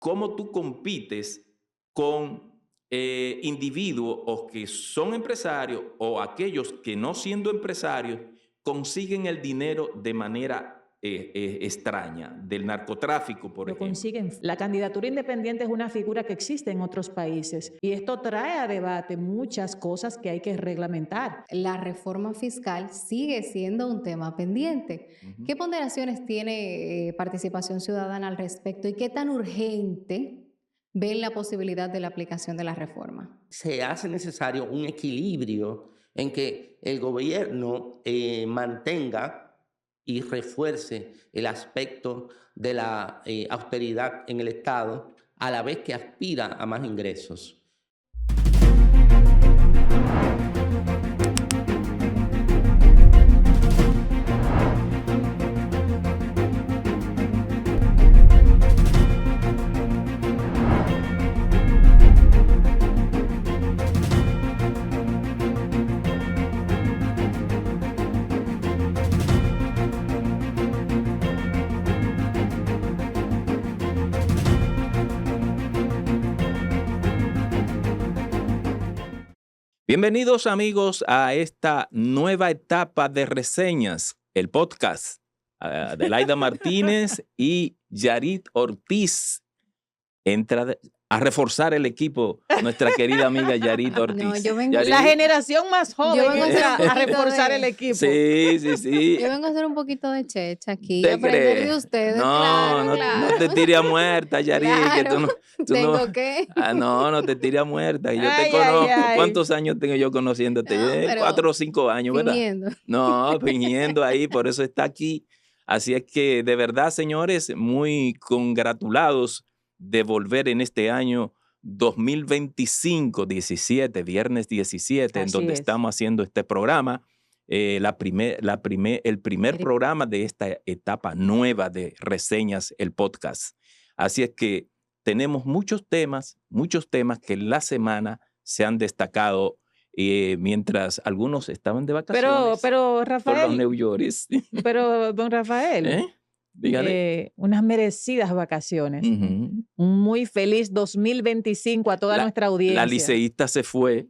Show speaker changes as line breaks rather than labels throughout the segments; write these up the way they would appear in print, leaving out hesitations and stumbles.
cómo tú compites con individuos o que son empresarios o aquellos que no siendo empresarios consiguen el dinero de manera extraña, del narcotráfico, por
Lo
ejemplo.
consiguen. La candidatura independiente es una figura que existe en otros países y esto trae a debate muchas cosas que hay que reglamentar.
La reforma fiscal sigue siendo un tema pendiente. ¿Qué ponderaciones tiene Participación Ciudadana al respecto y qué tan urgente ven la posibilidad de la aplicación de la reforma?
Se hace necesario un equilibrio en que el gobierno mantenga y refuerce el aspecto de la austeridad en el Estado, a la vez que aspira a más ingresos.
Bienvenidos amigos a esta nueva etapa de reseñas, el podcast. Adelaida Martínez y Yarit Ortiz entra a reforzar el equipo, nuestra querida amiga Yarit Ortiz.
No, yo vengo-
Yarit.
La generación más joven
vengo a hacer
entra
un
a
poquito
reforzar
de-
el equipo.
Sí.
Yo vengo a hacer un poquito de checha aquí,
¿Te
aprender
crees?
de ustedes.
No,
claro, claro.
no te tires a muerta, Yarit. Que
Claro. ¿Tengo qué?
No te tires a muerta. Yo te
Ay,
conozco.
ay.
¿Cuántos años tengo yo conociéndote?
No, pero
4 o 5 años, ¿verdad?
Fingiendo.
No, fingiendo ahí, por eso está aquí. Así es que, de verdad, señores, muy congratulados de volver en este año 2025, 17, viernes 17, en
Así
donde
es.
estamos haciendo este programa, el primer programa de esta etapa nueva de reseñas, el podcast. Así es que tenemos muchos temas que en la semana se han destacado mientras algunos estaban de vacaciones
Pero
por los
Rafael,
New Yorkers.
pero don Rafael,
Dígale.
unas merecidas vacaciones.
Ujú.
Un muy feliz 2025 a toda nuestra audiencia.
La liceísta se fue,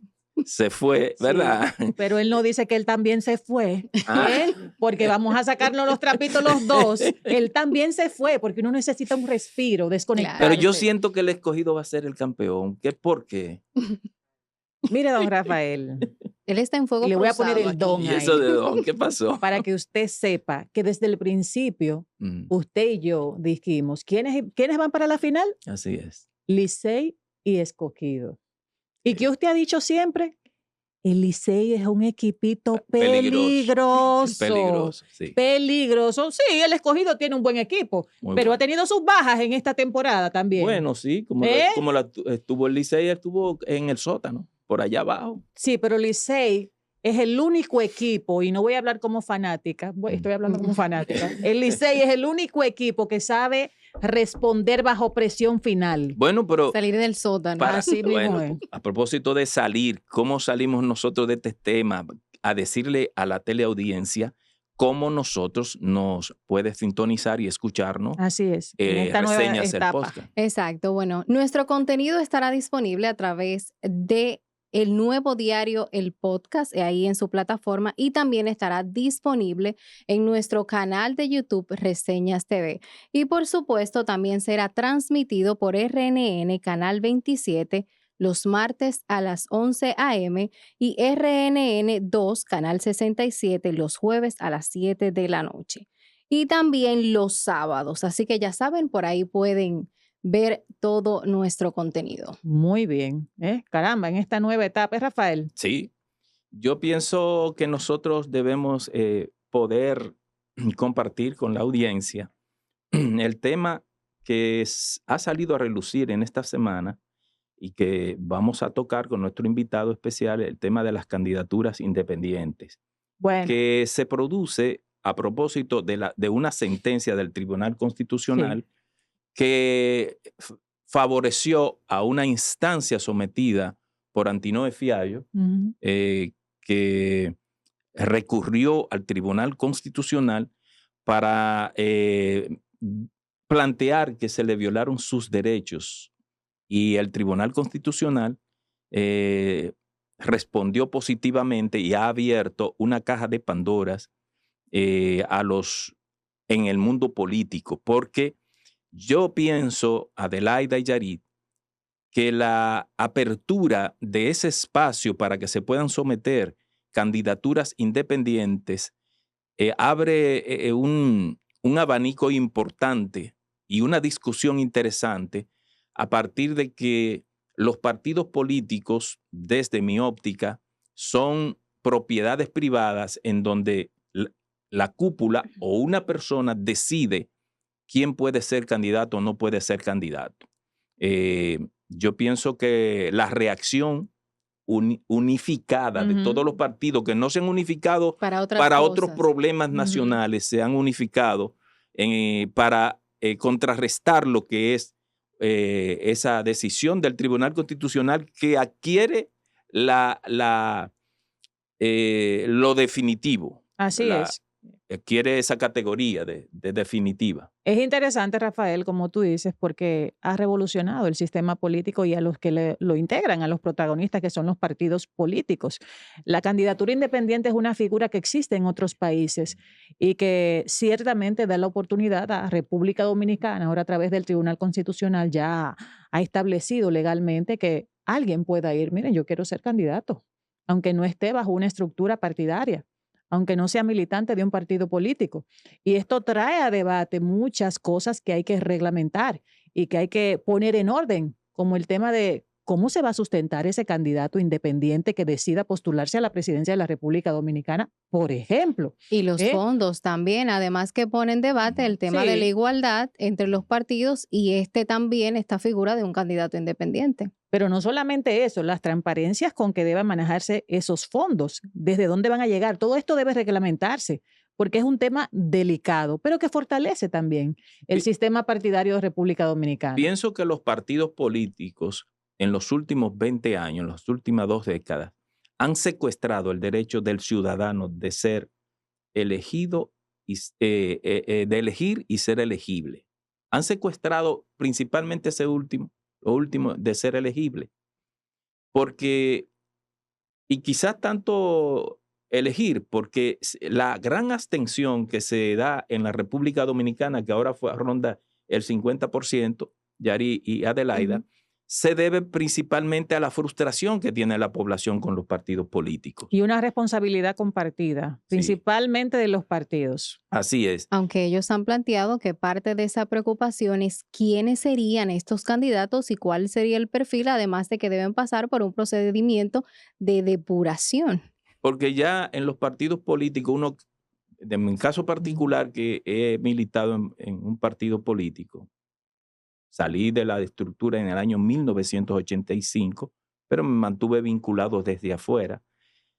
¿verdad?
Sí, pero él no dice que él también se fue,
Ah.
porque vamos a sacarnos los trapitos los dos. Él también se fue, porque uno necesita un respiro, desconectarse.
Pero yo siento que el escogido va a ser el campeón. ¿Por qué?
Mire, don Rafael,
Él está en fuego
le voy a poner
cruzado
el
aquí.
don
¿Y
ahí,
eso de dónde? ¿Qué pasó?
para que usted sepa que desde el principio, usted y yo dijimos, ¿quiénes van para la final?
Así es.
Licey y Escogido. ¿Y qué usted ha dicho siempre? El Licey es un equipito peligroso.
Peligroso, sí.
Peligroso. Sí, el Escogido tiene un buen equipo,
Muy
pero
bueno.
ha tenido sus bajas en esta temporada también.
Bueno, sí, como estuvo el Licey, estuvo en el sótano, por allá abajo.
Sí, pero Licey es el único equipo, y no voy a hablar como fanática, estoy hablando como fanática. El Licey es el único equipo que sabe responder bajo presión final.
Bueno, pero
Salir del sótano.
Así mismo es.
a propósito de salir, ¿cómo salimos nosotros de este tema? A decirle a la teleaudiencia cómo nosotros nos puede sintonizar y escucharnos.
Así es. En esta nueva
reseñas el
etapa.
podcast.
Exacto. Bueno, nuestro contenido estará disponible a través de el nuevo diario, el podcast, ahí en su plataforma, y también estará disponible en nuestro canal de YouTube Reseñas TV. Y por supuesto, también será transmitido por RNN Canal 27 los martes a las 11 a.m. y RNN 2 Canal 67 los jueves a las 7 de la noche. Y también los sábados. Así que ya saben, por ahí pueden ver todo nuestro contenido.
Muy bien. Caramba, en esta nueva etapa, Rafael.
Sí, yo pienso que nosotros debemos poder compartir con la audiencia el tema que ha salido a relucir en esta semana y que vamos a tocar con nuestro invitado especial, el tema de las candidaturas independientes,
Bueno,
que se produce a propósito de una sentencia del Tribunal Constitucional que favoreció a una instancia sometida por Antinoe Fiallo, que recurrió al Tribunal Constitucional para plantear que se le violaron sus derechos y el Tribunal Constitucional respondió positivamente y ha abierto una caja de Pandoras en el mundo político, porque yo pienso, Adelaida y Yarit, que la apertura de ese espacio para que se puedan someter candidaturas independientes abre un abanico importante y una discusión interesante a partir de que los partidos políticos, desde mi óptica, son propiedades privadas en donde la cúpula o una persona decide quién puede ser candidato o no puede ser candidato. Yo pienso que la reacción unificada de todos los partidos que no se han unificado para otros problemas nacionales, se han unificado para contrarrestar lo que es esa decisión del Tribunal Constitucional que adquiere lo definitivo.
Así es.
Adquiere esa categoría de definitiva.
Es interesante, Rafael, como tú dices, porque ha revolucionado el sistema político y a los que lo integran, a los protagonistas que son los partidos políticos. La candidatura independiente es una figura que existe en otros países y que ciertamente da la oportunidad a República Dominicana, ahora a través del Tribunal Constitucional ya ha establecido legalmente que alguien pueda ir, miren, yo quiero ser candidato, aunque no esté bajo una estructura partidaria, aunque no sea militante de un partido político. Y esto trae a debate muchas cosas que hay que reglamentar y que hay que poner en orden, como el tema de cómo se va a sustentar ese candidato independiente que decida postularse a la presidencia de la República Dominicana, por ejemplo.
Y los fondos también, además que pone en debate el tema de la igualdad entre los partidos y también esta figura de un candidato independiente.
Pero no solamente eso, las transparencias con que deben manejarse esos fondos, desde dónde van a llegar, todo esto debe reglamentarse, porque es un tema delicado, pero que fortalece también el sistema partidario de República Dominicana.
Pienso que los partidos políticos en los últimos 20 años, en las últimas 2 décadas, han secuestrado el derecho del ciudadano de ser elegido, de elegir y ser elegible. Han secuestrado principalmente lo último de ser elegible. Porque, y quizás tanto elegir, porque la gran abstención que se da en la República Dominicana, que ahora ronda el 50%, Yari y Adelaida, se debe principalmente a la frustración que tiene la población con los partidos políticos.
Y una responsabilidad compartida, principalmente de los partidos.
Así es.
Aunque ellos han planteado que parte de esa preocupación es quiénes serían estos candidatos y cuál sería el perfil, además de que deben pasar por un procedimiento de depuración.
Porque ya en los partidos políticos, en mi caso particular, que he militado en un partido político, salí de la estructura en el año 1985, pero me mantuve vinculado desde afuera.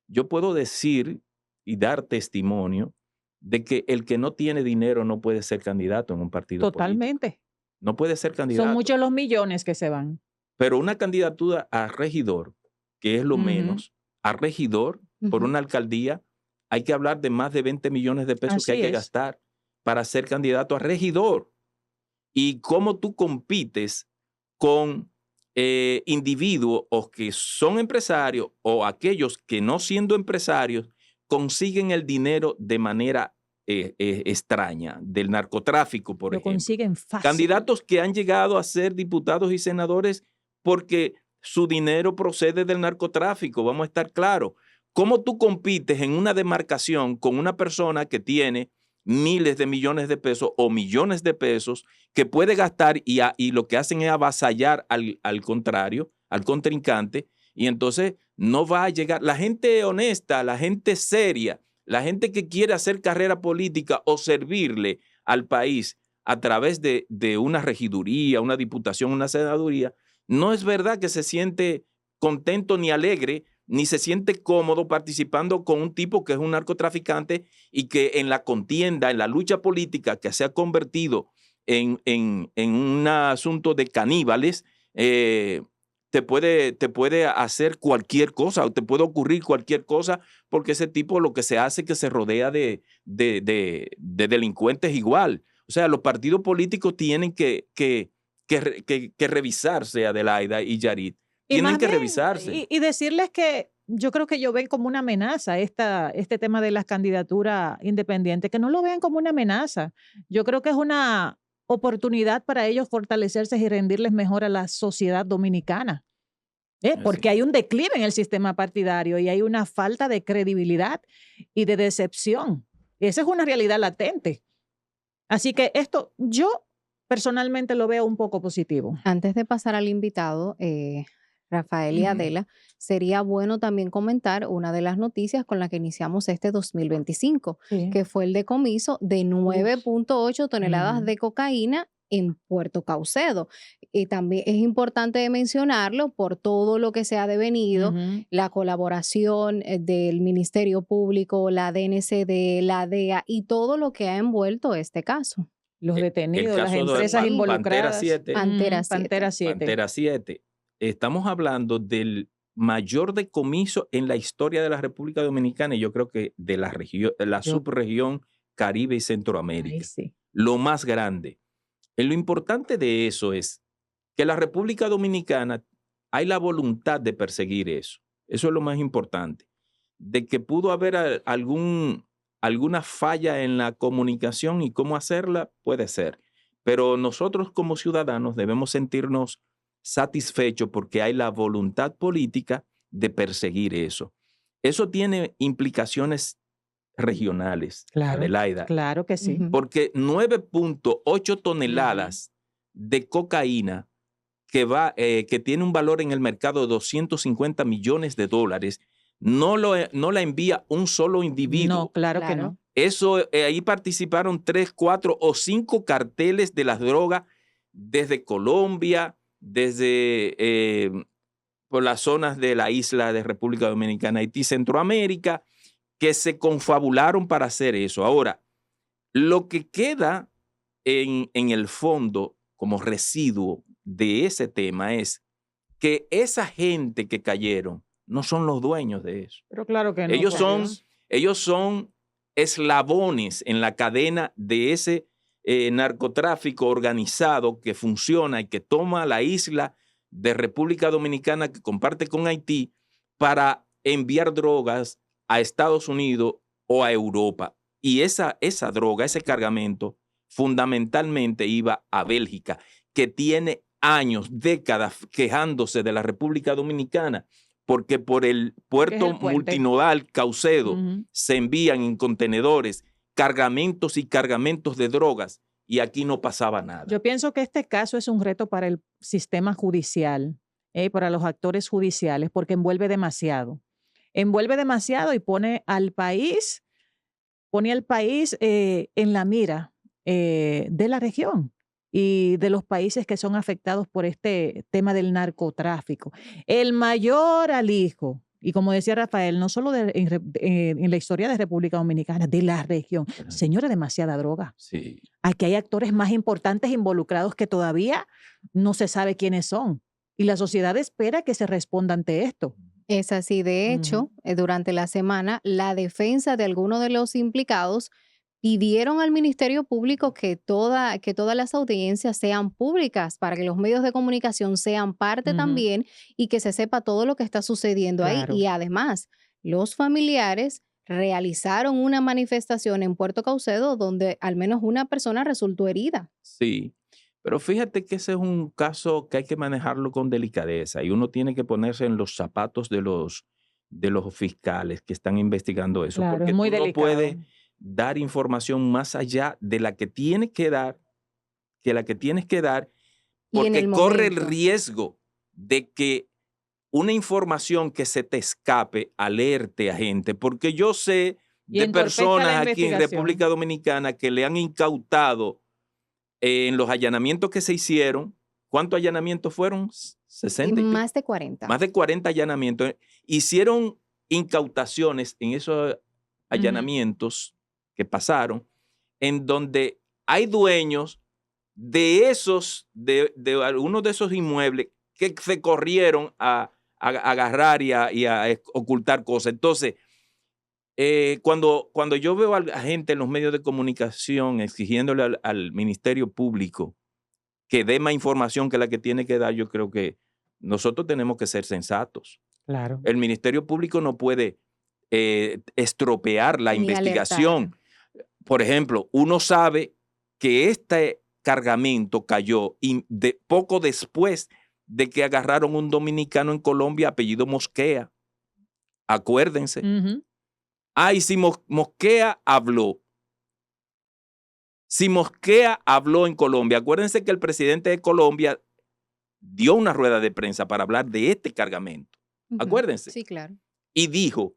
Yo puedo decir y dar testimonio de que el que no tiene dinero no puede ser candidato en un partido
Totalmente.
político. No puede ser candidato.
Son muchos los millones que se van.
Pero una candidatura a regidor, que es lo menos, a regidor por una alcaldía, hay que hablar de más de 20 millones de pesos que hay que gastar para ser candidato a regidor. Y cómo tú compites con individuos o que son empresarios o aquellos que no siendo empresarios consiguen el dinero de manera extraña, del narcotráfico, por ejemplo.
Lo consiguen fácil.
Candidatos que han llegado a ser diputados y senadores porque su dinero procede del narcotráfico, vamos a estar claros. ¿Cómo tú compites en una demarcación con una persona que tiene miles de millones de pesos o millones de pesos que puede gastar y lo que hacen es avasallar al contrario, al contrincante, y entonces no va a llegar? La gente honesta, la gente seria, la gente que quiere hacer carrera política o servirle al país a través de una regiduría, una diputación, una senaduría, no es verdad que se siente contento ni alegre ni se siente cómodo participando con un tipo que es un narcotraficante y que en la contienda, en la lucha política que se ha convertido en un asunto de caníbales, te puede hacer cualquier cosa, o te puede ocurrir cualquier cosa, porque ese tipo lo que se hace es que se rodea de delincuentes igual. O sea, los partidos políticos tienen que revisarse, Adelaida y Yarit.
Y
Tienen
más
que
bien,
revisarse.
y decirles que yo creo que ellos ven como una amenaza este tema de las candidaturas independientes, que no lo vean como una amenaza. Yo creo que es una oportunidad para ellos fortalecerse y rendirles mejor a la sociedad dominicana. Porque hay un declive en el sistema partidario y hay una falta de credibilidad y de decepción. Esa es una realidad latente. Así que esto yo personalmente lo veo un poco positivo.
Antes de pasar al invitado, Rafael y Adela, sería bueno también comentar una de las noticias con la que iniciamos este 2025,
Sí.
que fue el decomiso de 9.8 toneladas de cocaína en Puerto Caucedo. Y también es importante mencionarlo por todo lo que se ha devenido, la colaboración del Ministerio Público, la DNCD, la DEA y todo lo que ha envuelto este caso.
Los
El
detenidos, las
caso de
empresas
Pantera
involucradas.
7.
Pantera 7.
Pantera 7.
Pantera 7. Estamos hablando del mayor decomiso en la historia de la República Dominicana y yo creo que de la subregión Caribe y Centroamérica.
Ay, sí.
Lo más grande. Lo importante de eso es que la República Dominicana hay la voluntad de perseguir eso. Eso es lo más importante. De que pudo haber alguna falla en la comunicación y cómo hacerla, puede ser. Pero nosotros como ciudadanos debemos sentirnos satisfechos porque hay la voluntad política de perseguir eso. Eso tiene implicaciones regionales, Adelaida.
Claro que sí.
Porque 9.8 toneladas de cocaína que tiene un valor en el mercado de 250 millones de dólares, no la envía un solo individuo.
No, claro que no.
Eso, ahí participaron 3, 4 o 5 carteles de las drogas desde Colombia, desde por las zonas de la isla de República Dominicana, Haití, Centroamérica, que se confabularon para hacer eso. Ahora, lo que queda en el fondo como residuo de ese tema es que esa gente que cayeron no son los dueños de eso.
Pero claro que no.
Ellos son eslabones en la cadena de ese narcotráfico organizado que funciona y que toma la isla de República Dominicana que comparte con Haití para enviar drogas a Estados Unidos o a Europa. Y esa droga, ese cargamento, fundamentalmente iba a Bélgica, que tiene años, décadas quejándose de la República Dominicana porque por el puerto multinodal Caucedo se envían en contenedores cargamentos y cargamentos de drogas y aquí no pasaba nada.
Yo pienso que este caso es un reto para el sistema judicial, para los actores judiciales, porque envuelve demasiado. Envuelve demasiado y pone al país en la mira de la región y de los países que son afectados por este tema del narcotráfico. El mayor alijo, y como decía Rafael, no solo en la historia de República Dominicana, de la región. Señora, demasiada droga.
Sí.
Aquí hay actores más importantes involucrados que todavía no se sabe quiénes son. Y la sociedad espera que se responda ante esto.
Es así. De hecho, durante la semana, la defensa de algunos de los implicados pidieron al Ministerio Público que todas las audiencias sean públicas para que los medios de comunicación sean parte también y que se sepa todo lo que está sucediendo ahí. Y además, los familiares realizaron una manifestación en Puerto Caucedo donde al menos una persona resultó herida.
Sí, pero fíjate que ese es un caso que hay que manejarlo con delicadeza y uno tiene que ponerse en los zapatos de los fiscales que están investigando eso,
Claro,
porque
es muy
tú no
delicado.
puedes dar información más allá de la que tienes que dar,
Y en
porque
el
corre el
momento.
riesgo de que una información que se te escape alerte a gente, porque yo sé
Y
de
entorpezca la
personas aquí en
investigación.
República Dominicana que le han incautado en los allanamientos que se hicieron. ¿Cuántos allanamientos fueron? 60 y pico.
Más de 40.
Más de 40 allanamientos. Hicieron incautaciones en esos allanamientos que pasaron, en donde hay dueños de algunos de esos inmuebles que se corrieron a agarrar y a ocultar cosas. Entonces, Cuando yo veo a gente en los medios de comunicación exigiéndole al Ministerio Público que dé más información que la que tiene que dar, yo creo que nosotros tenemos que ser sensatos.
Claro.
El Ministerio Público no puede estropear la
Ni alertar.
investigación. Por ejemplo, uno sabe que este cargamento cayó poco después de que agarraron un dominicano en Colombia apellido Mosquea. Acuérdense.
Ujú.
Y si Mosquea habló. Si Mosquea habló en Colombia, acuérdense que el presidente de Colombia dio una rueda de prensa para hablar de este cargamento.
Ujú.
Acuérdense.
Sí, claro.
Y dijo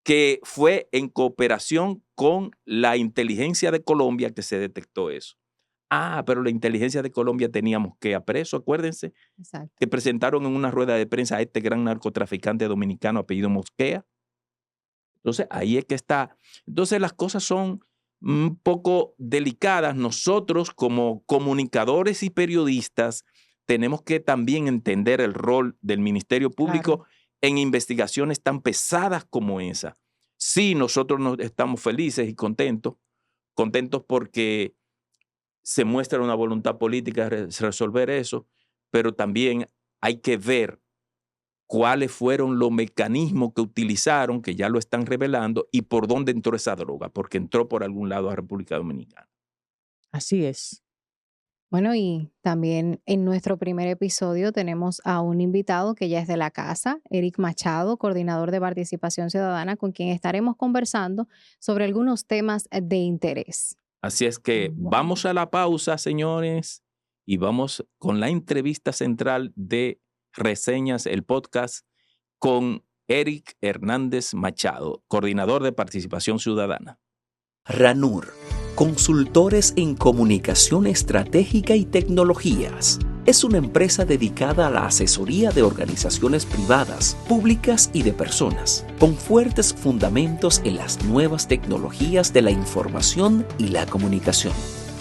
que fue en cooperación con la inteligencia de Colombia que se detectó eso. Pero la inteligencia de Colombia tenía Mosquea preso, acuérdense,
Exacto.
que presentaron en una rueda de prensa a este gran narcotraficante dominicano apellido Mosquea. Entonces, ahí es que está. Entonces, las cosas son un poco delicadas. Nosotros, como comunicadores y periodistas, tenemos que también entender el rol del Ministerio Público en investigaciones tan pesadas como esa. Sí, nosotros estamos felices y contentos porque se muestra una voluntad política de resolver eso, pero también hay que ver cuáles fueron los mecanismos que utilizaron, que ya lo están revelando, y por dónde entró esa droga, porque entró por algún lado a República Dominicana.
Así es.
Bueno, y también en nuestro primer episodio tenemos a un invitado que ya es de la casa, Eric Machado, coordinador de participación ciudadana, con quien estaremos conversando sobre algunos temas de interés.
Así es que vamos a la pausa, señores, y vamos con la entrevista central de Reseñas, el podcast, con Eric Hernández Machado, coordinador de participación ciudadana.
RANUR, consultores en comunicación estratégica y tecnologías. Es una empresa dedicada a la asesoría de organizaciones privadas, públicas y de personas, con fuertes fundamentos en las nuevas tecnologías de la información y la comunicación.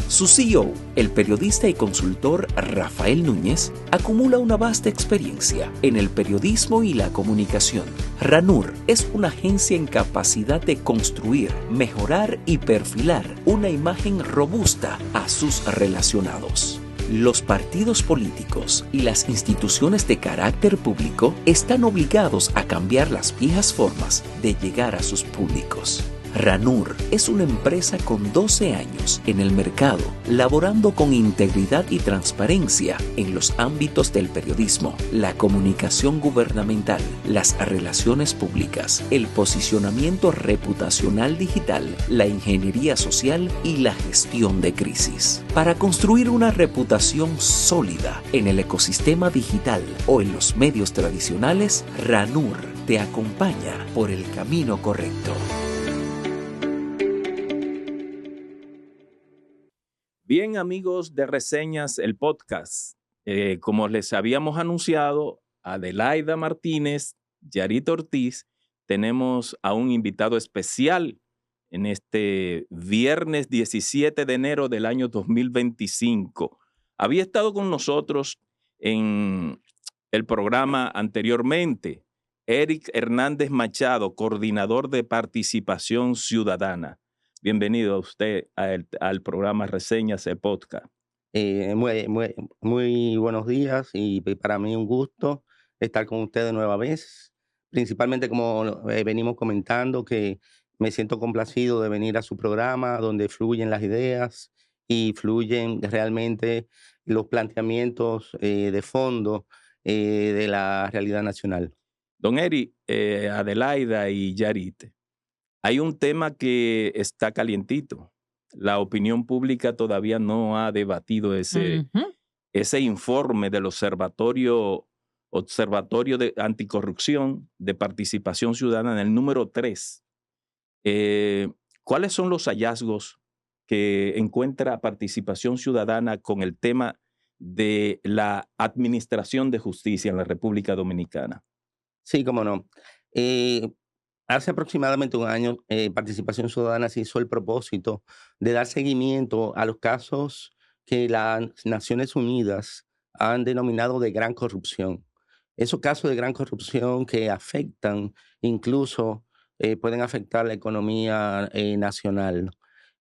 Su CEO, el periodista y consultor Rafael Núñez, acumula una vasta experiencia en el periodismo y la comunicación. RANUR es una agencia en capacidad de construir, mejorar y perfilar una imagen robusta a sus relacionados. Los partidos políticos y las instituciones de carácter público están obligados a cambiar las viejas formas de llegar a sus públicos. RANUR es una empresa con 12 años en el mercado, laborando con integridad y transparencia en los ámbitos del periodismo, la comunicación gubernamental, las relaciones públicas, el posicionamiento reputacional digital, la ingeniería social y la gestión de crisis. Para construir una reputación sólida en el ecosistema digital o en los medios tradicionales, RANUR te acompaña por el camino correcto.
Bien, amigos de Reseñas, el podcast. Como les habíamos anunciado, Adelaida Martínez, Yarit Ortiz, tenemos a un invitado especial en este viernes 17 de enero del año 2025. Había estado con nosotros en el programa anteriormente, Eric Hernández Machado, coordinador de participación ciudadana. Bienvenido a usted al programa Reseñas, el podcast.
Muy buenos días y para mí un gusto estar con ustedes nueva vez, principalmente como venimos comentando, que me siento complacido de venir a su programa donde fluyen las ideas y fluyen realmente los planteamientos de fondo de la realidad nacional.
Don Eric, Adelaida y Yarit, hay un tema que está calientito. La opinión pública todavía no ha debatido ese informe del Observatorio de Anticorrupción de Participación Ciudadana, el número 3. ¿Cuáles son los hallazgos que encuentra Participación Ciudadana con el tema de la administración de justicia en la República Dominicana?
Sí, cómo no. Hace aproximadamente un año, Participación Ciudadana se hizo el propósito de dar seguimiento a los casos que las Naciones Unidas han denominado de gran corrupción. Esos casos de gran corrupción que afectan incluso pueden afectar la economía nacional.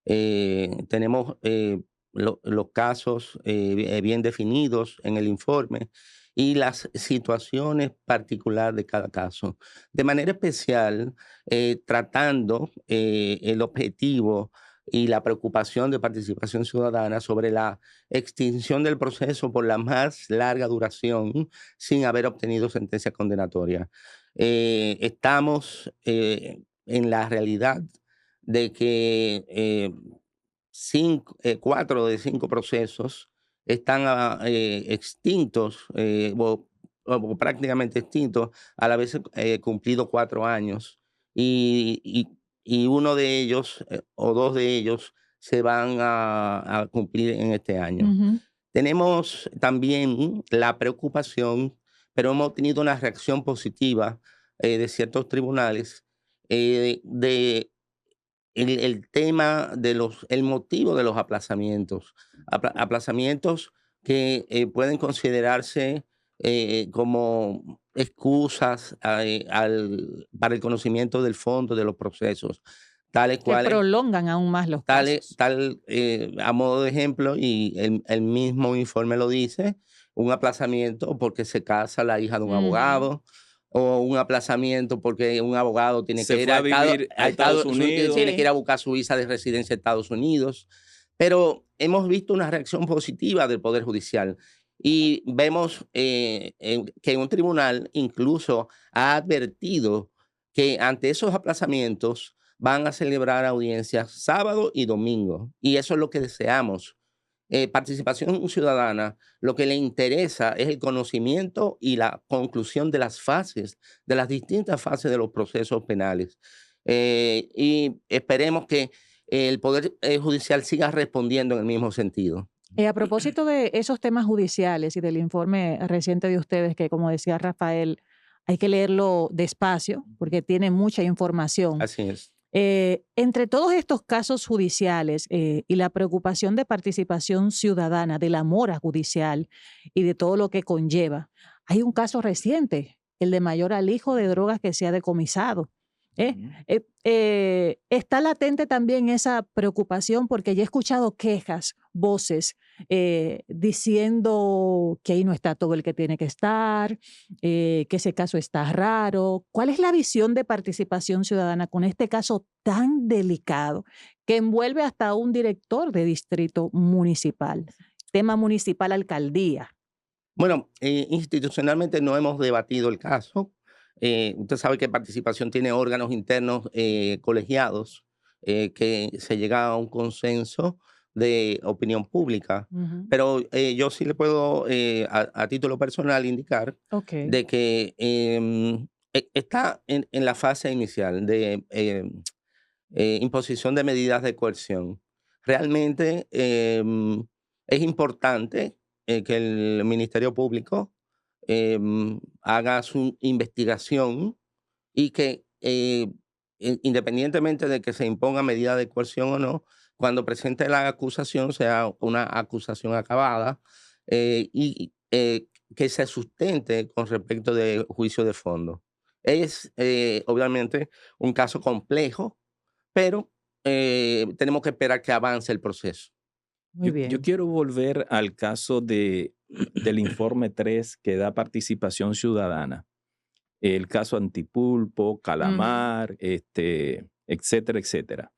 Tenemos los casos bien definidos en el informe y las situaciones particulares de cada caso. De manera especial, tratando el objetivo y la preocupación de participación ciudadana sobre la extinción del proceso por la más larga duración sin haber obtenido sentencia condenatoria. Estamos en la realidad de que 4 de 5 procesos están extintos o prácticamente extintos al haberse cumplido 4 años y uno de ellos o 2 de ellos se van a cumplir en este año.
Ujú.
Tenemos también la preocupación, pero hemos tenido una reacción positiva de ciertos tribunales de el tema de el motivo de los aplazamientos. Aplazamientos que pueden considerarse como excusas para el conocimiento del fondo de los procesos, tales
Que
cuales
prolongan aún más los casos.
a modo de ejemplo, y el mismo informe lo dice, un aplazamiento porque se casa la hija de un
Ujú.
abogado, o un aplazamiento porque un abogado tiene
Se
que ir
fue a vivir a Estados
Tiene
Unidos.
que ir
Sí.
a buscar su visa de residencia a Estados Unidos. Pero hemos visto una reacción positiva del Poder Judicial y vemos que un tribunal incluso ha advertido que ante esos aplazamientos van a celebrar audiencias sábado y domingo. Y eso es lo que deseamos. Participación ciudadana, lo que le interesa es el conocimiento y la conclusión de las fases, de las distintas fases de los procesos penales. Y esperemos que el Poder Judicial siga respondiendo en el mismo sentido.
A propósito de esos temas judiciales y del informe reciente de ustedes, que como decía Rafael, hay que leerlo despacio porque tiene mucha información.
Así es.
Entre todos estos casos judiciales y la preocupación de participación ciudadana, de la mora judicial y de todo lo que conlleva, hay un caso reciente, el de mayor alijo de drogas que se ha decomisado. ¿Eh?
Ujú.
Está latente también esa preocupación porque ya he escuchado quejas, voces diciendo que ahí no está todo el que tiene que estar, que ese caso está raro. ¿Cuál es la visión de participación ciudadana con este caso tan delicado que envuelve hasta un director de distrito municipal? Tema municipal, alcaldía.
Bueno, institucionalmente no hemos debatido el caso. Usted sabe que participación tiene órganos internos colegiados que se llega a un consenso de opinión pública.
Ujú.
Pero yo sí le puedo, a título personal, indicar
Ok.
de que está en la fase inicial de imposición de medidas de coerción. Realmente es importante que el Ministerio Público haga su investigación y que independientemente de que se imponga medida de coerción o no, cuando presente la acusación sea una acusación acabada y que se sustente con respecto de juicio de fondo. Es obviamente un caso complejo, pero tenemos que esperar que avance el proceso.
Muy
Yo
bien.
quiero volver al caso del informe 3 que da participación ciudadana. El caso Antipulpo,
Ujú.
Calamar, etcétera, etcétera.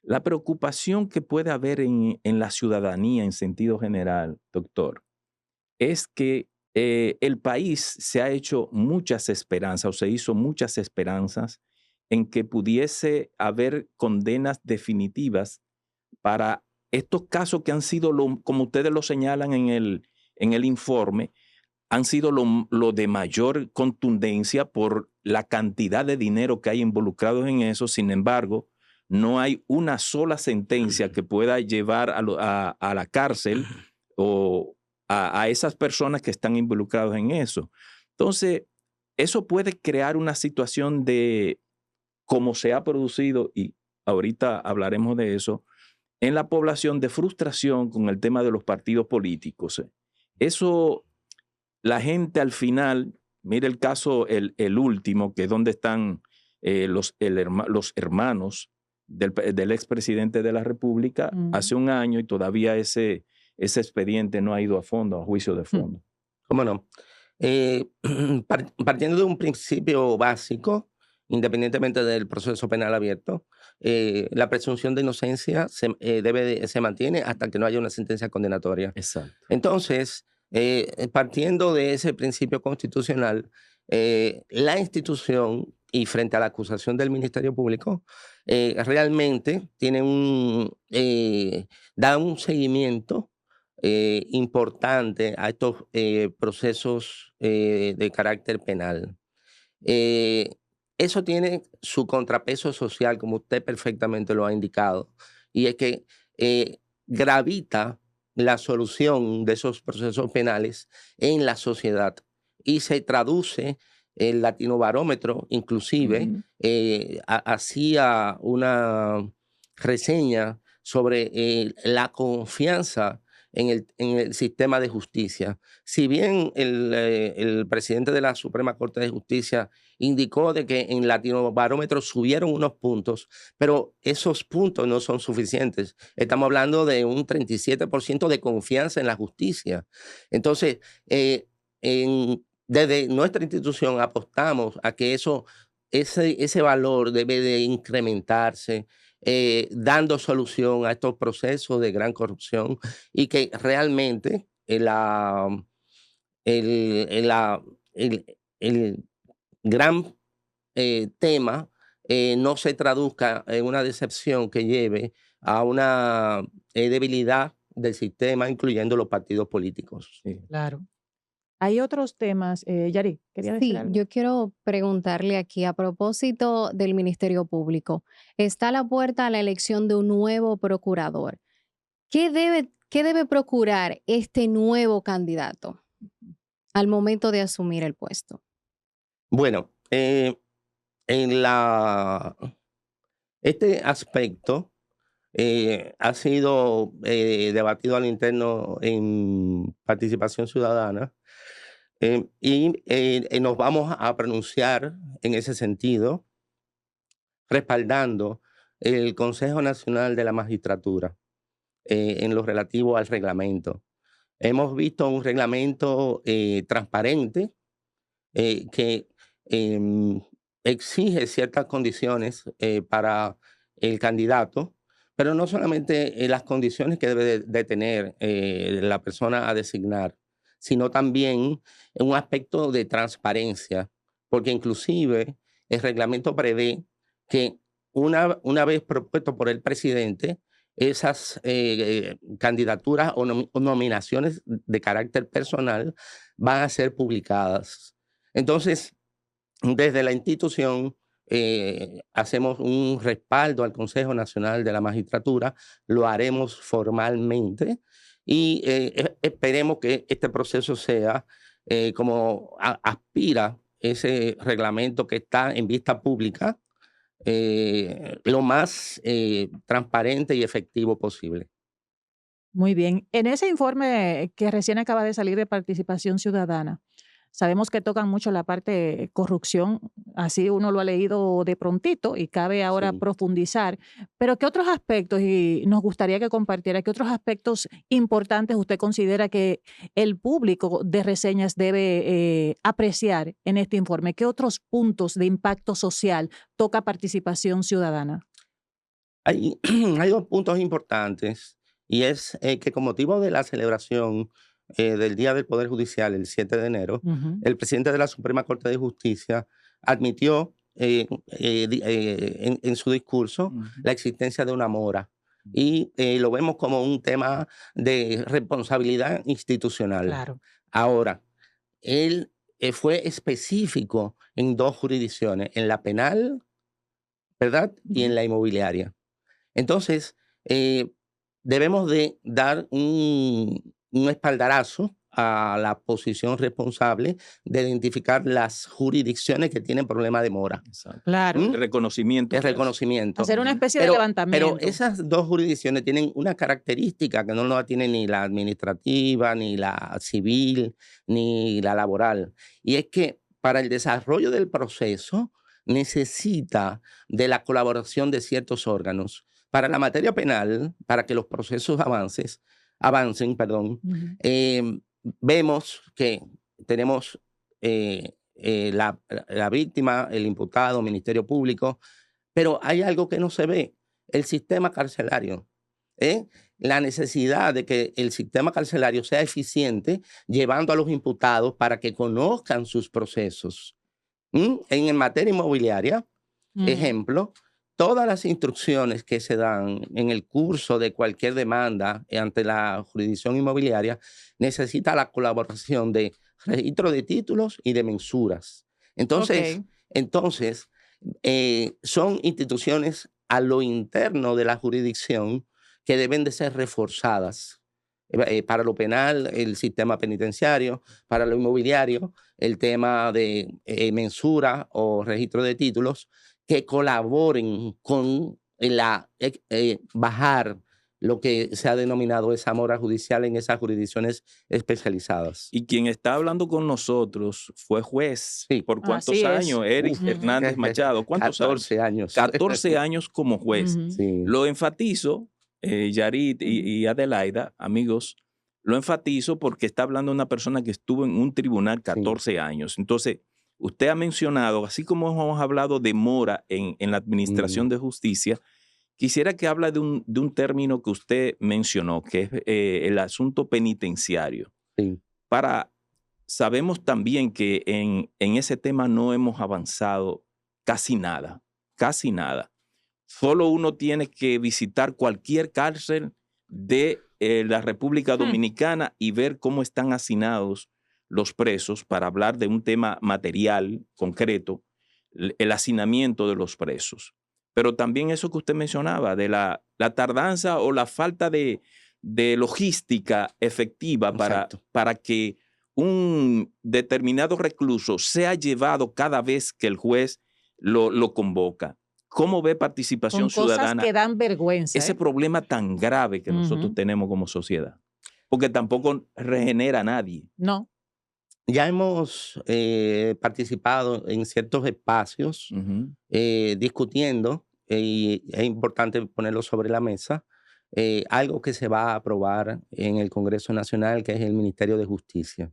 La preocupación que puede haber en la ciudadanía en sentido general, doctor, es que el país se ha hecho muchas esperanzas o se hizo muchas esperanzas en que pudiese haber condenas definitivas para estos casos que han sido, como ustedes lo señalan en el informe, han sido lo de mayor contundencia por la cantidad de dinero que hay involucrados en eso. Sin embargo, no hay una sola sentencia que pueda llevar a la cárcel o a esas personas que están involucradas en eso. Entonces, eso puede crear una situación de, como se ha producido, y ahorita hablaremos de eso, en la población, de frustración con el tema de los partidos políticos. Eso, la gente al final, mire el caso, el último, que es donde están los hermanos del expresidente de la República hace un año y todavía ese expediente no ha ido a fondo, a juicio de fondo.
¿Cómo no? Partiendo de un principio básico, independientemente del proceso penal abierto, la presunción de inocencia se mantiene hasta que no haya una sentencia condenatoria.
Exacto.
Entonces, partiendo de ese principio constitucional, la institución y frente a la acusación del Ministerio Público, realmente da un seguimiento importante a estos procesos de carácter penal. Eso tiene su contrapeso social, como usted perfectamente lo ha indicado, y es que gravita la solución de esos procesos penales en la sociedad y se traduce el Latinobarómetro, inclusive, hacía una reseña sobre la confianza en el sistema de justicia. Si bien el presidente de la Suprema Corte de Justicia indicó de que en Latinobarómetro subieron unos puntos, pero esos puntos no son suficientes. Estamos hablando de un 37% de confianza en la justicia. Entonces, desde nuestra institución apostamos a que ese valor debe de incrementarse, dando solución a estos procesos de gran corrupción y que realmente el gran tema no se traduzca en una decepción que lleve a una debilidad del sistema, incluyendo los partidos políticos.
Sí.
Claro. Hay otros temas. Yari, ¿quería decir
Sí,
algo?
yo quiero preguntarle aquí a propósito del Ministerio Público. Está a la puerta la elección de un nuevo procurador. ¿Qué debe procurar este nuevo candidato al momento de asumir el puesto?
Bueno, este aspecto ha sido debatido al interno en Participación Ciudadana y nos vamos a pronunciar en ese sentido, respaldando el Consejo Nacional de la Magistratura en lo relativo al reglamento. Hemos visto un reglamento transparente que exige ciertas condiciones para el candidato, pero no solamente las condiciones que debe de tener la persona a designar, sino también un aspecto de transparencia, porque inclusive el reglamento prevé que una vez propuesto por el presidente, esas candidaturas o nominaciones de carácter personal van a ser publicadas. Entonces, desde la institución hacemos un respaldo al Consejo Nacional de la Magistratura, lo haremos formalmente y esperemos que este proceso sea como aspira ese reglamento que está en vista pública, lo más transparente y efectivo posible.
Muy bien. En ese informe que recién acaba de salir de Participación Ciudadana, sabemos que tocan mucho la parte de corrupción, así uno lo ha leído de prontito y cabe ahora
Sí.
profundizar, pero ¿qué otros aspectos, y nos gustaría que compartiera, qué otros aspectos importantes usted considera que el público de reseñas debe apreciar en este informe? ¿Qué otros puntos de impacto social toca Participación Ciudadana?
Hay, hay dos puntos importantes y es que con motivo de la celebración del Día del Poder Judicial, el 7 de enero,
Ujú.
el presidente de la Suprema Corte de Justicia admitió en su discurso la existencia de una mora y lo vemos como un tema de responsabilidad institucional.
Claro.
Ahora, él fue específico en dos jurisdicciones, en la penal, ¿verdad? Y en la inmobiliaria. Entonces, debemos de dar un espaldarazo a la posición responsable de identificar las jurisdicciones que tienen problema de mora.
Exacto.
Claro.
El reconocimiento.
El reconocimiento.
Hacer una especie de
Pero
levantamiento.
esas dos jurisdicciones tienen una característica que no la tiene ni la administrativa, ni la civil, ni la laboral. Y es que para el desarrollo del proceso necesita de la colaboración de ciertos órganos. Para la materia penal, para que los procesos avancen, vemos que tenemos la víctima, el imputado, Ministerio Público, pero hay algo que no se ve, el sistema carcelario. La necesidad de que el sistema carcelario sea eficiente, llevando a los imputados para que conozcan sus procesos. En materia inmobiliaria, ejemplo, todas las instrucciones que se dan en el curso de cualquier demanda ante la jurisdicción inmobiliaria necesita la colaboración de registro de títulos y de mensuras. Entonces, son instituciones a lo interno de la jurisdicción que deben de ser reforzadas. Para lo penal, el sistema penitenciario; para lo inmobiliario, el tema de mensura o registro de títulos, que colaboren con bajar lo que se ha denominado esa mora judicial en esas jurisdicciones especializadas.
Y quien está hablando con nosotros fue juez.
Sí.
¿Por cuántos años? Eric Hernández Machado. ¿Cuántos
14 años.
14 años como juez.
Sí.
Lo enfatizo, Yarit y Adelaida, amigos, lo enfatizo porque está hablando de una persona que estuvo en un tribunal 14 años. Entonces, usted ha mencionado, así como hemos hablado de mora en la administración de justicia, quisiera que hable de un término que usted mencionó, que es el asunto penitenciario.
Sí.
Sabemos también que en ese tema no hemos avanzado casi nada. Solo uno tiene que visitar cualquier cárcel de la República Dominicana y ver cómo están hacinados los presos, para hablar de un tema material, concreto, el hacinamiento de los presos. Pero también eso que usted mencionaba, de la tardanza o la falta de logística efectiva para que un determinado recluso sea llevado cada vez que el juez lo convoca. ¿Cómo ve participación ciudadana?
Cosas que dan vergüenza.
Ese problema tan grave que nosotros tenemos como sociedad. Porque tampoco regenera a nadie.
No.
Ya hemos participado en ciertos espacios discutiendo, y es importante ponerlo sobre la mesa, algo que se va a aprobar en el Congreso Nacional, que es el Ministerio de Justicia.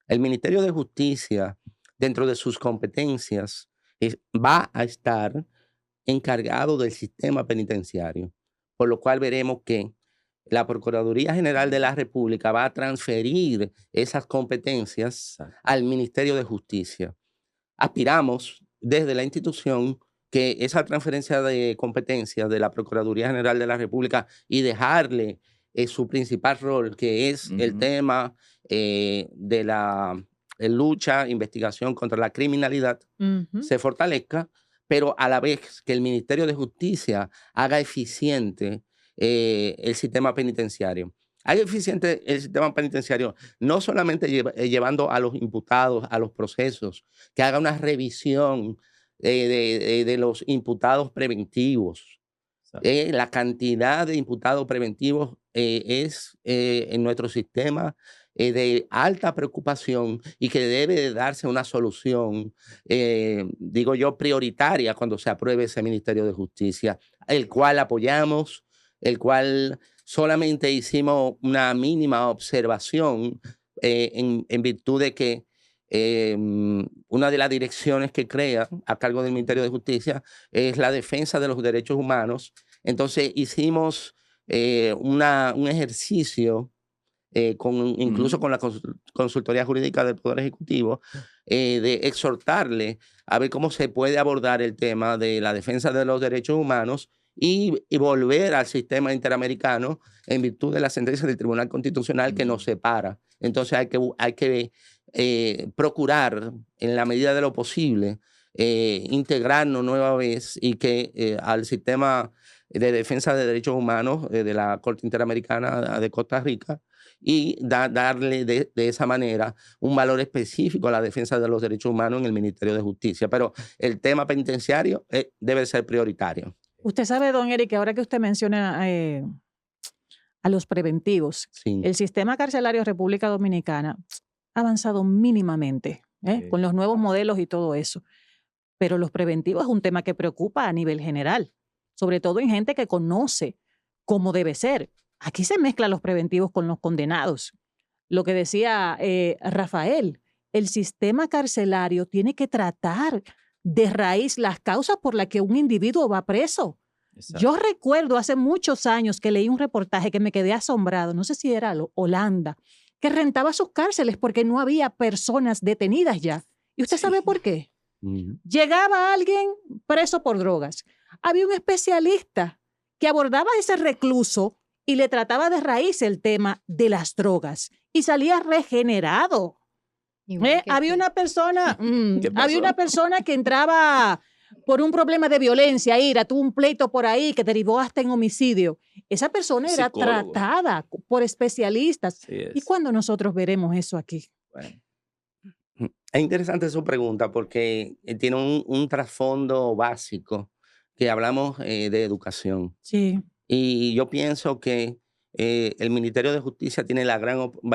El Ministerio de Justicia, dentro de sus competencias, va a estar encargado del sistema penitenciario, por lo cual veremos que la Procuraduría General de la República va a transferir esas competencias al Ministerio de Justicia. Aspiramos desde la institución que esa transferencia de competencias de la Procuraduría General de la República y dejarle su principal rol, que es el tema de la lucha, investigación contra la criminalidad, se fortalezca, pero a la vez que el Ministerio de Justicia haga eficiente el sistema penitenciario. Haga eficiente el sistema penitenciario, no solamente llevando a los imputados a los procesos, que haga una revisión de los imputados preventivos. La cantidad de imputados preventivos es en nuestro sistema de alta preocupación, y que debe de darse una solución, digo yo, prioritaria cuando se apruebe ese Ministerio de Justicia, el cual apoyamos, el cual solamente hicimos una mínima observación en virtud de que una de las direcciones que crea a cargo del Ministerio de Justicia es la defensa de los derechos humanos. Entonces hicimos un ejercicio incluso con la consultoría jurídica del Poder Ejecutivo, de exhortarle a ver cómo se puede abordar el tema de la defensa de los derechos humanos y volver al sistema interamericano en virtud de la sentencia del Tribunal Constitucional que nos separa. Entonces hay que procurar, en la medida de lo posible, integrarnos nueva vez, y que al sistema de defensa de derechos humanos de la Corte Interamericana de Costa Rica, y darle de esa manera un valor específico a la defensa de los derechos humanos en el Ministerio de Justicia. Pero el tema penitenciario debe ser prioritario.
Usted sabe, don Eric, que ahora que usted menciona a los preventivos, el sistema carcelario de República Dominicana ha avanzado mínimamente con los nuevos modelos y todo eso. pero los preventivos es un tema que preocupa a nivel general, sobre todo en gente que conoce cómo debe ser. Aquí se mezclan los preventivos con los condenados. Lo que decía Rafael, el sistema carcelario tiene que tratar de raíz las causas por las que un individuo va preso.
Exacto.
Yo recuerdo hace muchos años que leí un reportaje que me quedé asombrado, no sé si era Holanda, que rentaba sus cárceles porque no había personas detenidas ya. ¿Y usted sabe por qué? Llegaba alguien preso por drogas. Había un especialista que abordaba a ese recluso y le trataba de raíz el tema de las drogas y salía regenerado. Había una persona, había una persona que entraba por un problema de violencia, ira, tuvo un pleito por ahí que derivó hasta en homicidio. Esa persona era
Psicólogo.
tratada por especialistas.
Así es.
¿Y cuándo nosotros veremos eso aquí?
Bueno,
Es interesante su pregunta porque tiene un trasfondo básico que hablamos de educación.
Sí.
Y yo pienso que el Ministerio de Justicia tiene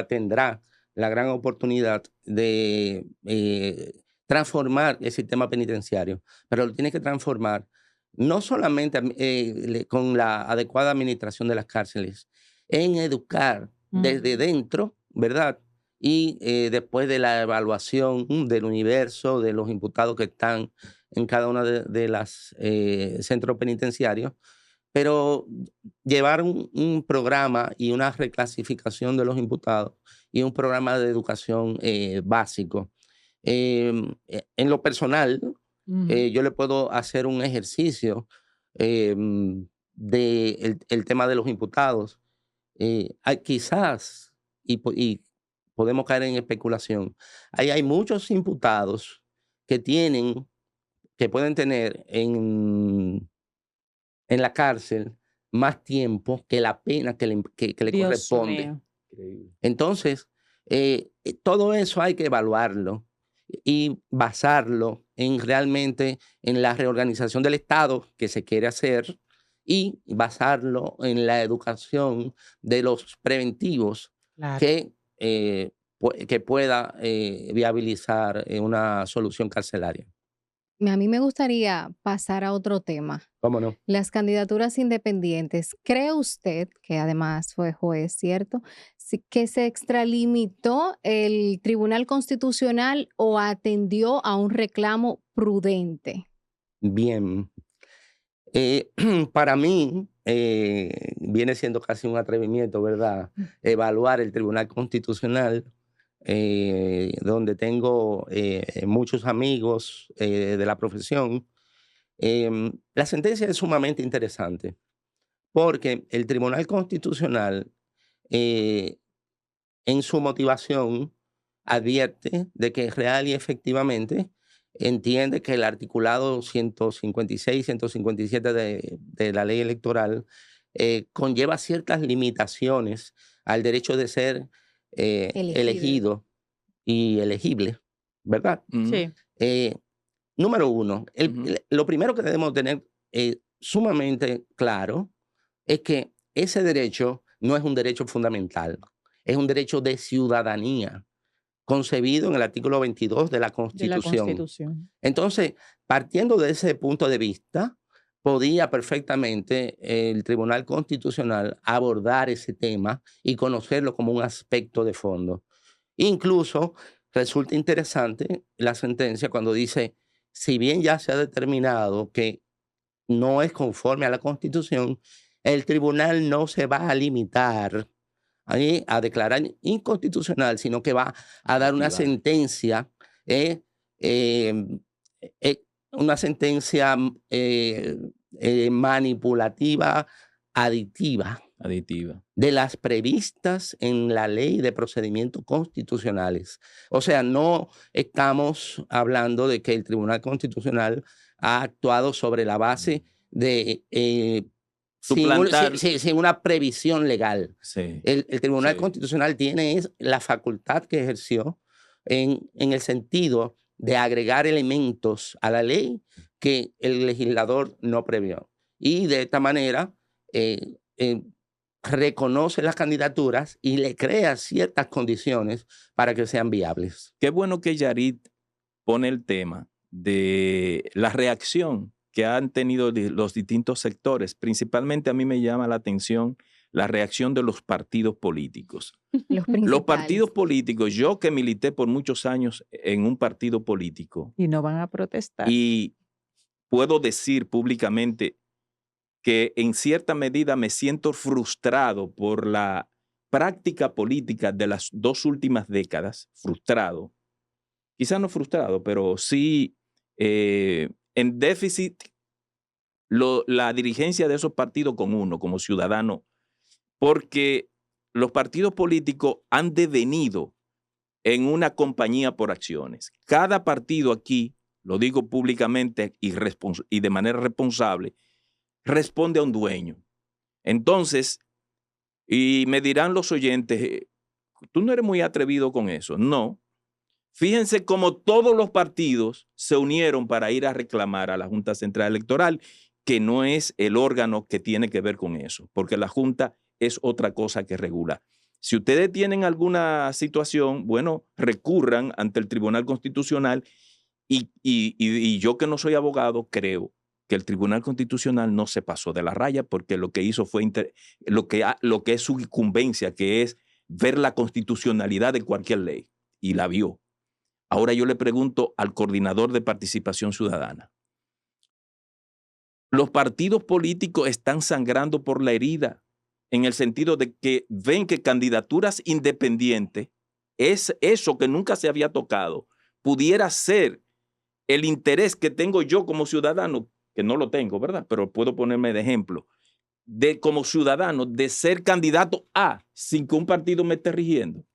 tendrá la gran oportunidad de transformar el sistema penitenciario, pero lo tiene que transformar no solamente con la adecuada administración de las cárceles, en educar desde dentro, ¿verdad? Y después de la evaluación del universo de los imputados que están en cada uno de los centros penitenciarios, pero llevar un programa y una reclasificación de los imputados y un programa de educación básico. En lo personal, yo le puedo hacer un ejercicio del tema de los imputados. Quizás, y podemos caer en especulación, hay muchos imputados que pueden tener en la cárcel más tiempo que la pena que le
Dios
corresponde.
mío.
increíble.
Entonces, todo eso hay que evaluarlo y basarlo realmente en la reorganización del Estado que se quiere hacer y basarlo en la educación de los preventivos
Claro.
que pueda viabilizar una solución carcelaria.
A mí me gustaría pasar a otro tema.
¿Cómo no?
Las candidaturas independientes. ¿Cree usted, que además fue juez, cierto, que se extralimitó el Tribunal Constitucional o atendió a un reclamo prudente?
Bien. Para mí, viene siendo casi un atrevimiento, ¿verdad? Evaluar el Tribunal Constitucional, donde tengo muchos amigos de la profesión. La sentencia es sumamente interesante porque el Tribunal Constitucional, en su motivación, advierte de que real y efectivamente entiende que el articulado 156, 157 de la ley electoral conlleva ciertas limitaciones al derecho de ser elegido y elegible, ¿verdad?
Sí.
Número uno, lo primero que debemos tener sumamente claro es que ese derecho no es un derecho fundamental, es un derecho de ciudadanía, concebido en el artículo 22 de la
De la
Constitución.
Constitución.
Entonces, partiendo de ese punto de vista, podía perfectamente el Tribunal Constitucional abordar ese tema y conocerlo como un aspecto de fondo. Incluso resulta interesante la sentencia cuando dice, si bien ya se ha determinado que no es conforme a la Constitución, el tribunal no se va a limitar a declarar inconstitucional, sino que va a dar una sentencia, manipulativa, aditiva, de las previstas en la ley de procedimientos constitucionales. O sea, no estamos hablando de que el Tribunal Constitucional ha actuado sobre la base de sin una previsión legal.
Sí.
El Tribunal Constitucional tiene la facultad que ejerció en el sentido de agregar elementos a la ley que el legislador no previó. Y de esta manera reconoce las candidaturas y le crea ciertas condiciones para que sean viables.
Qué bueno que Yarit pone el tema de la reacción que han tenido los distintos sectores. Principalmente a mí me llama la atención la reacción de los partidos políticos. Los partidos políticos, yo que milité por muchos años en un partido político.
Y no van a protestar.
Y puedo decir públicamente que en cierta medida me siento frustrado por la práctica política de las 2 últimas décadas, frustrado. Quizás no frustrado, pero sí en déficit la dirigencia de esos partidos con uno como ciudadano, porque los partidos políticos han devenido en una compañía por acciones. Cada partido aquí, lo digo públicamente y de manera responsable, responde a un dueño. Entonces, y me dirán los oyentes, tú no eres muy atrevido con eso. No. Fíjense cómo todos los partidos se unieron para ir a reclamar a la Junta Central Electoral, que no es el órgano que tiene que ver con eso, porque la Junta es otra cosa que regula. Si ustedes tienen alguna situación, bueno, recurran ante el Tribunal Constitucional y yo que no soy abogado, creo que el Tribunal Constitucional no se pasó de la raya porque lo que hizo fue lo que es su incumbencia, que es ver la constitucionalidad de cualquier ley, y la vio. Ahora yo le pregunto al coordinador de Participación Ciudadana. Los partidos políticos están sangrando por la herida en el sentido de que ven que candidaturas independientes, es eso que nunca se había tocado, pudiera ser el interés que tengo yo como ciudadano, que no lo tengo, ¿verdad? Pero puedo ponerme de ejemplo, de como ciudadano, de ser candidato A sin que un partido me esté rigiendo.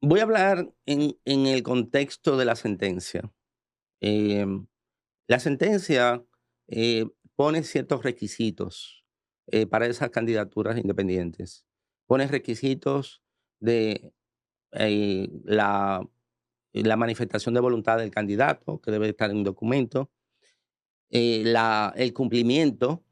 Voy a hablar en el contexto de la sentencia. La sentencia pone ciertos requisitos para esas candidaturas independientes. Pone requisitos de la manifestación de voluntad del candidato, que debe estar en un documento, el cumplimiento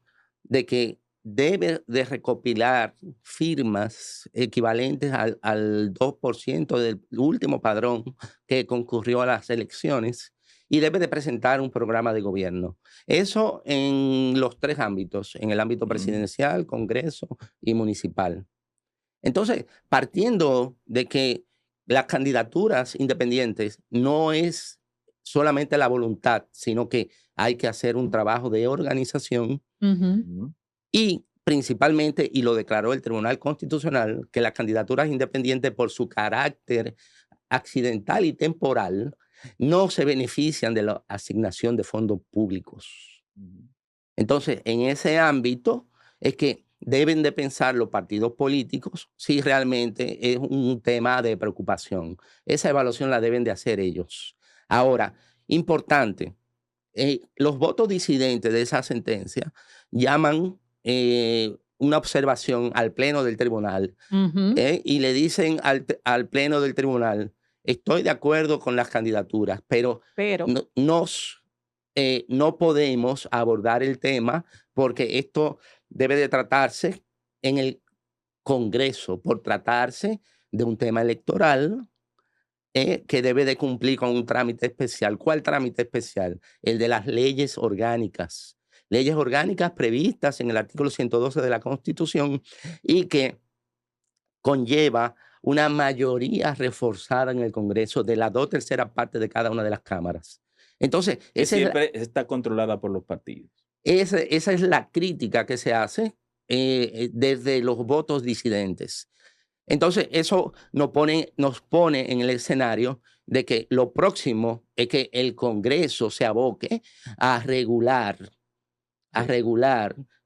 de que debe de recopilar firmas equivalentes al 2% del último padrón que concurrió a las elecciones y debe de presentar un programa de gobierno. Eso en los 3 ámbitos, en el ámbito presidencial, Congreso y municipal. Entonces, partiendo de que las candidaturas independientes no es solamente la voluntad, sino que hay que hacer un trabajo de organización. Y principalmente, y lo declaró el Tribunal Constitucional, que las candidaturas independientes por su carácter accidental y temporal no se benefician de la asignación de fondos públicos. Entonces, en ese ámbito es que deben de pensar los partidos políticos si realmente es un tema de preocupación. Esa evaluación la deben de hacer ellos. Ahora, importante, los votos disidentes de esa sentencia llaman una observación al Pleno del Tribunal y le dicen al Pleno del Tribunal, estoy de acuerdo con las candidaturas, pero no podemos abordar el tema porque esto debe de tratarse en el Congreso, por tratarse de un tema electoral que debe de cumplir con un trámite especial. ¿Cuál trámite especial? El de las leyes orgánicas. Leyes orgánicas previstas en el artículo 112 de la Constitución y que conlleva una mayoría reforzada en el Congreso de las 2/3 partes de cada una de las cámaras. Entonces,
siempre está controlada por los partidos.
Esa es la crítica que se hace desde los votos disidentes. Entonces, eso nos pone en el escenario de que lo próximo es que el Congreso se aboque a regular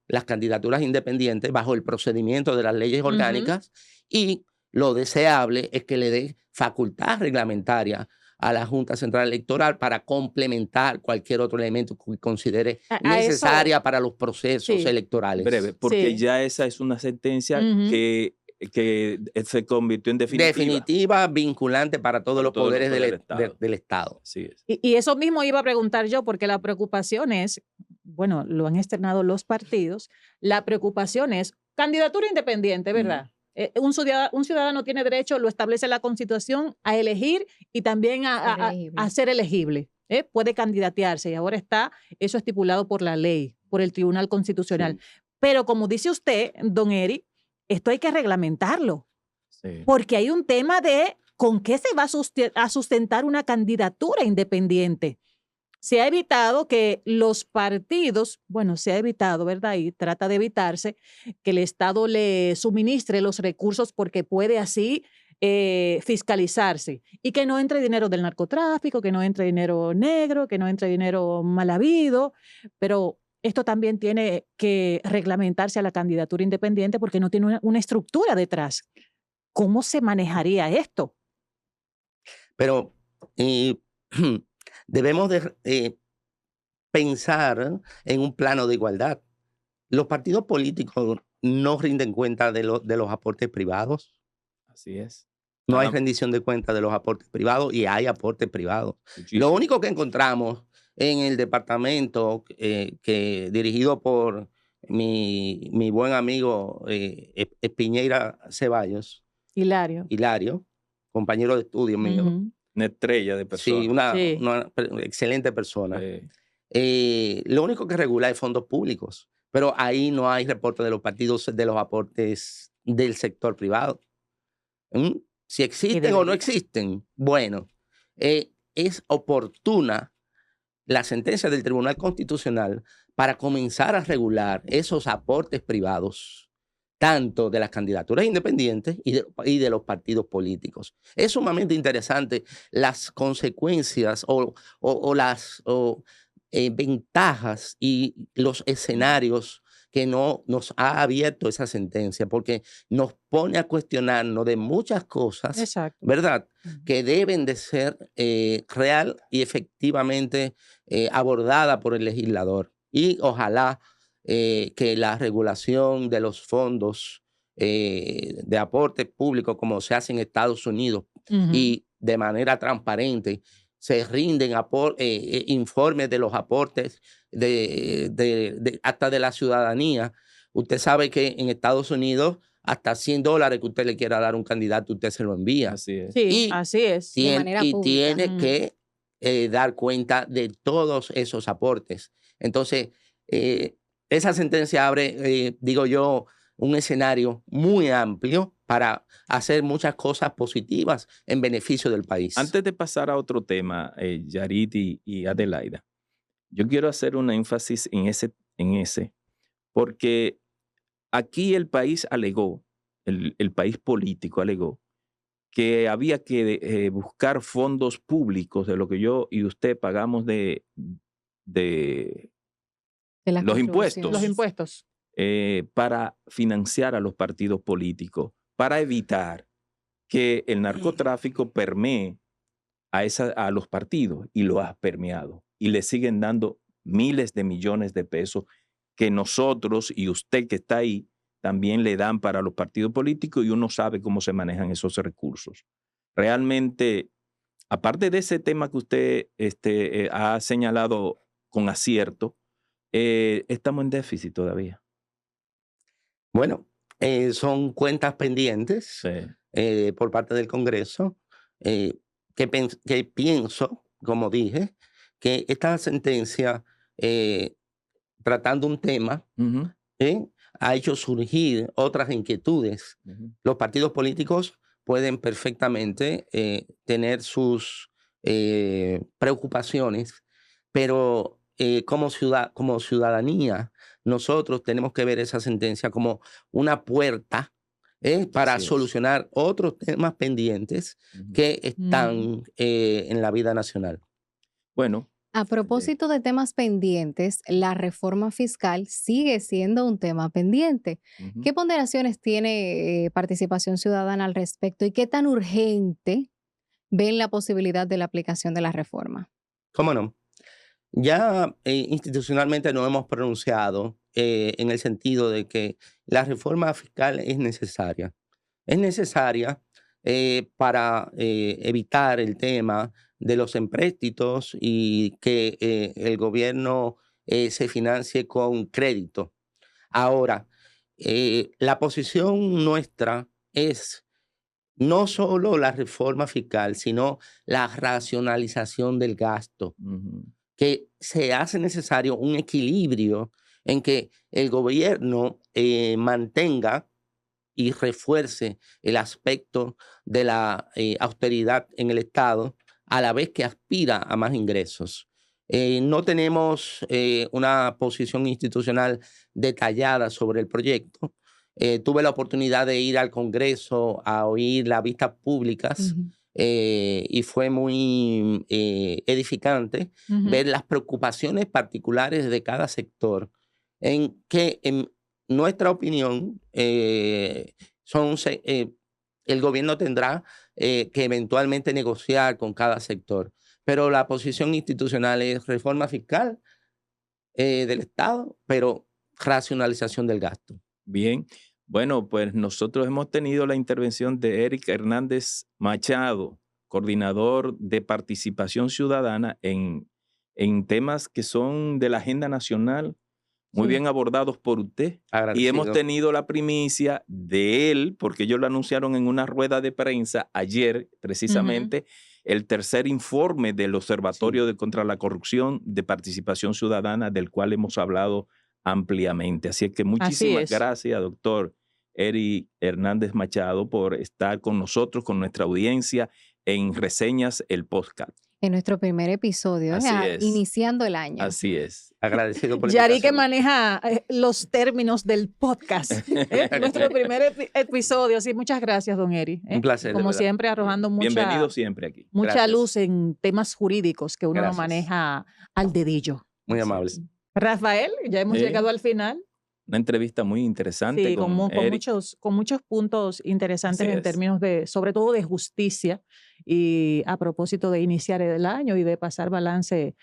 las candidaturas independientes bajo el procedimiento de las leyes orgánicas y lo deseable es que le dé facultad reglamentaria a la Junta Central Electoral para complementar cualquier otro elemento que considere necesaria para los procesos electorales.
Breve, porque ya esa es una sentencia que se convirtió en definitiva.
Definitiva, vinculante para todos los poderes del Estado.
Así es.
Y eso mismo iba a preguntar yo, porque la preocupación es, bueno, lo han externado los partidos, la preocupación es candidatura independiente, ¿verdad? Un ciudadano tiene derecho, lo establece la Constitución, a elegir y también a ser elegible. Puede candidatearse y ahora está eso estipulado por la ley, por el Tribunal Constitucional.
Sí.
Pero como dice usted, don Eri, esto hay que reglamentarlo,
Sí.
porque hay un tema de con qué se va a sustentar una candidatura independiente. Se ha evitado que los partidos, bueno, se ha evitado, ¿verdad? Y trata de evitarse que el Estado le suministre los recursos porque puede así fiscalizarse y que no entre dinero del narcotráfico, que no entre dinero negro, que no entre dinero mal habido, pero esto también tiene que reglamentarse a la candidatura independiente porque no tiene una estructura detrás. ¿Cómo se manejaría esto?
Pero debemos de pensar en un plano de igualdad. Los partidos políticos no rinden cuenta de los aportes privados.
Así es.
No hay
Ah,
rendición de cuentas de los aportes privados y hay aportes privados. Lo
muchísimo.
único que encontramos en el departamento dirigido por mi buen amigo Piñeira Ceballos,
Hilario.
compañero de estudio mío.
Ujú.
Una estrella de
Sí,
personas.
Sí.
una excelente persona.
Sí.
Lo único que regula es fondos públicos, pero ahí no hay reporte de los partidos de los aportes del sector privado. Si existen o no
debería.
existen, bueno, es oportuna la sentencia del Tribunal Constitucional para comenzar a regular esos aportes privados, tanto de las candidaturas independientes y de los partidos políticos. Es sumamente interesante las consecuencias o las ventajas y los escenarios que nos ha abierto esa sentencia, porque nos pone a cuestionarnos de muchas cosas,
Exacto.
¿verdad?,
Ujú.
que deben de ser real y efectivamente abordada por el legislador. Y ojalá que la regulación de los fondos de aporte público, como se hace en Estados Unidos,
Ujú.
y de manera transparente, se rinden informes de los aportes hasta de la ciudadanía. Usted sabe que en Estados Unidos hasta $100 que usted le quiera dar a un candidato, usted se lo envía.
Así es.
Sí,
Y
así es.
De manera pública.
tiene
Ujú.
que dar cuenta de todos esos aportes. Entonces, esa sentencia abre, digo yo, un escenario muy amplio para hacer muchas cosas positivas en beneficio del país.
Antes de pasar a otro tema, Yarit y Adelaida, yo quiero hacer un énfasis en ese, porque aquí el país alegó, el país político alegó, que había que buscar fondos públicos de lo que yo y usted pagamos de
De las
los
Los
impuestos,
impuestos.
para financiar a los partidos políticos, para evitar que el narcotráfico permee a los partidos, y lo ha permeado. Y le siguen dando miles de millones de pesos que nosotros y usted que está ahí también le dan para los partidos políticos, y uno sabe cómo se manejan esos recursos. Realmente, aparte de ese tema que usted ha señalado con acierto, estamos en déficit todavía.
Bueno, son cuentas pendientes
Sí.
por parte del Congreso, que pienso, como dije, que esta sentencia, tratando un tema,
Ujú,
ha hecho surgir otras inquietudes.
ujú.
Los partidos políticos pueden perfectamente tener sus preocupaciones, pero como ciudadanía, nosotros tenemos que ver esa sentencia como una puerta para
Así es.
solucionar otros temas pendientes
Ujú.
que están en la vida nacional.
Bueno,
A propósito de temas pendientes, la reforma fiscal sigue siendo un tema pendiente.
ujú.
¿Qué ponderaciones tiene Participación Ciudadana al respecto y qué tan urgente ven la posibilidad de la aplicación de la reforma?
¿Cómo no? Ya institucionalmente nos hemos pronunciado en el sentido de que la reforma fiscal es necesaria. Es necesaria para evitar el tema de los empréstitos y que el gobierno se financie con crédito. Ahora, la posición nuestra es no solo la reforma fiscal, sino la racionalización del gasto, que se hace necesario un equilibrio en que el gobierno mantenga y refuerce el aspecto de la austeridad en el Estado, a la vez que aspira a más ingresos. No tenemos una posición institucional detallada sobre el proyecto. Tuve la oportunidad de ir al Congreso a oír las vistas públicas y fue muy edificante ver las preocupaciones particulares de cada sector, en que en nuestra opinión el gobierno tendrá que eventualmente negociar con cada sector, pero la posición institucional es reforma fiscal del Estado, pero racionalización del gasto.
Bien, bueno, pues nosotros hemos tenido la intervención de Eric Hernández Machado, coordinador de participación ciudadana en temas que son de la agenda nacional, muy bien abordados por usted. Y hemos tenido la primicia de él, porque ellos lo anunciaron en una rueda de prensa ayer, precisamente, el tercer informe del Observatorio contra la Corrupción de Participación Ciudadana, del cual hemos hablado ampliamente. Así es que muchísimas gracias, doctor Eric Hernández Machado, por estar con nosotros, con nuestra audiencia en Reseñas, el podcast.
En nuestro primer episodio, iniciando el año.
Así es.
Agradecido por
Yari, que maneja los términos del podcast. Nuestro primer episodio. Sí, muchas gracias, don Eri.
Un placer.
Como siempre, arrojando
bienvenido siempre aquí.
Mucha luz en temas jurídicos que uno no maneja al dedillo.
Muy amable.
Rafael, ya hemos llegado al final.
Una entrevista muy interesante.
Sí, con muchos puntos interesantes en términos de, sobre todo de justicia, y a propósito de iniciar el año y de pasar balance,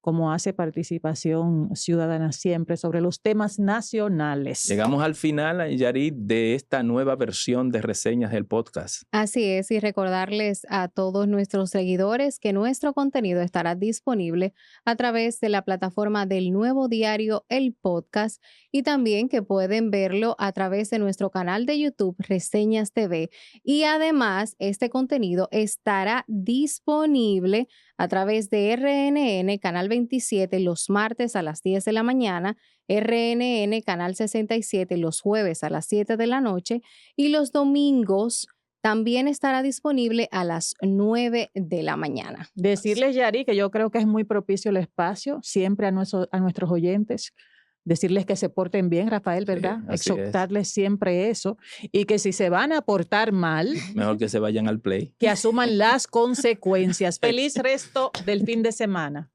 como hace Participación Ciudadana siempre, sobre los temas nacionales.
Llegamos al final, Yari, de esta nueva versión de Reseñas del podcast.
Así es, y recordarles a todos nuestros seguidores que nuestro contenido estará disponible a través de la plataforma del Nuevo Diario, el podcast, y también que pueden verlo a través de nuestro canal de YouTube, Reseñas TV. Y además, este contenido estará disponible a través de RNN, Canal 27, los martes a las 10 de la mañana, RNN, Canal 67, los jueves a las 7 de la noche, y los domingos también estará disponible a las 9 de la mañana.
Decirles, Yari, que yo creo que es muy propicio el espacio, siempre a nuestros oyentes, decirles que se porten bien, Rafael, ¿verdad? Exhortarles siempre eso, y que si se van a portar mal,
mejor que se vayan al play.
Que asuman las consecuencias. Feliz resto del fin de semana.